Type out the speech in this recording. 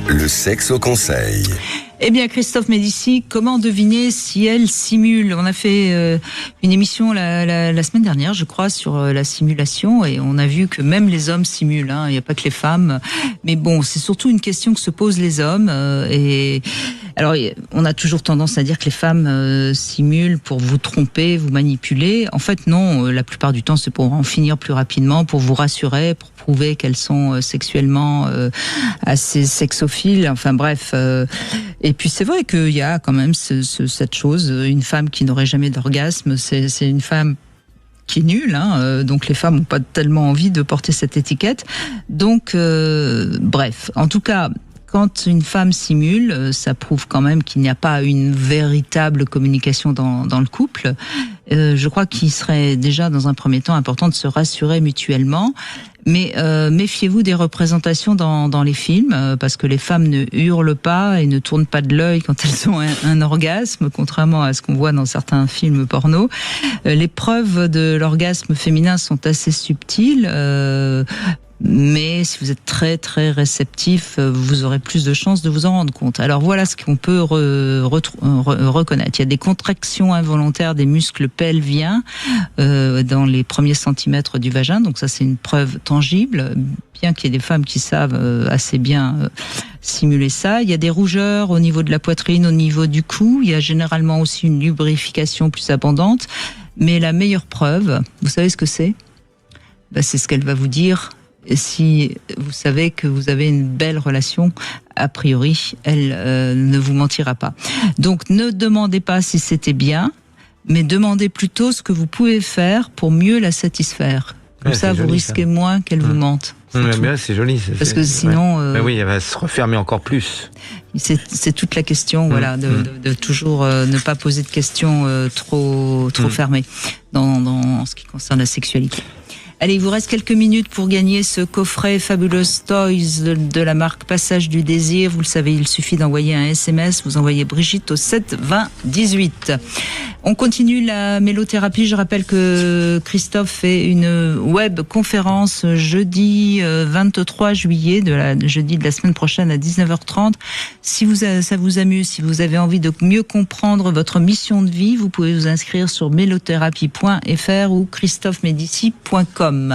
Le sexe au conseil. Eh bien, Christophe Médicis, comment deviner si elle simule ? On a fait une émission la semaine dernière, je crois, sur la simulation, et on a vu que même les hommes simulent, hein, il n'y a pas que les femmes. Mais bon, c'est surtout une question que se posent les hommes. Et alors, on a toujours tendance à dire que les femmes simulent pour vous tromper, vous manipuler. En fait, non, la plupart du temps, c'est pour en finir plus rapidement, pour vous rassurer, pour prouver qu'elles sont sexuellement assez sexophiles. Enfin bref... Et puis c'est vrai qu'il y a quand même cette chose, une femme qui n'aurait jamais d'orgasme, c'est une femme qui est nulle, hein, donc les femmes n'ont pas tellement envie de porter cette étiquette. Donc bref, en tout cas, quand une femme simule, ça prouve quand même qu'il n'y a pas une véritable communication dans le couple. Je crois qu'il serait déjà dans un premier temps important de se rassurer mutuellement. Mais méfiez-vous des représentations dans les films, parce que les femmes ne hurlent pas et ne tournent pas de l'œil quand elles ont un orgasme, contrairement à ce qu'on voit dans certains films porno. Les preuves de l'orgasme féminin sont assez subtiles. Mais si vous êtes très très réceptif, vous aurez plus de chances de vous en rendre compte. Alors voilà ce qu'on peut reconnaître. Il y a des contractions involontaires des muscles pelviens dans les premiers centimètres du vagin, donc ça c'est une preuve tangible, bien qu'il y ait des femmes qui savent assez bien simuler ça. Il y a des rougeurs au niveau de la poitrine, au niveau du cou. Il y a généralement aussi une lubrification plus abondante. Mais la meilleure preuve, vous savez ce que c'est ? C'est ce qu'elle va vous dire. Si vous savez que vous avez une belle relation, a priori, elle ne vous mentira pas. Donc, ne demandez pas si c'était bien, mais demandez plutôt ce que vous pouvez faire pour mieux la satisfaire. Comme ça, vous risquez moins qu'elle vous mente. C'est joli. Parce que sinon... oui, elle va se refermer encore plus. C'est toute la question, voilà, de toujours ne pas poser de questions trop fermées dans ce qui concerne la sexualité. Allez, il vous reste quelques minutes pour gagner ce coffret Fabulous Toys de la marque Passage du Désir. Vous le savez, il suffit d'envoyer un SMS. Vous envoyez Brigitte au 7 20 18. On continue la mélothérapie. Je rappelle que Christophe fait une web conférence jeudi 23 juillet, jeudi de la semaine prochaine à 19h30. Si ça vous amuse, si vous avez envie de mieux comprendre votre mission de vie, vous pouvez vous inscrire sur mélothérapie.fr ou christophemedici.com.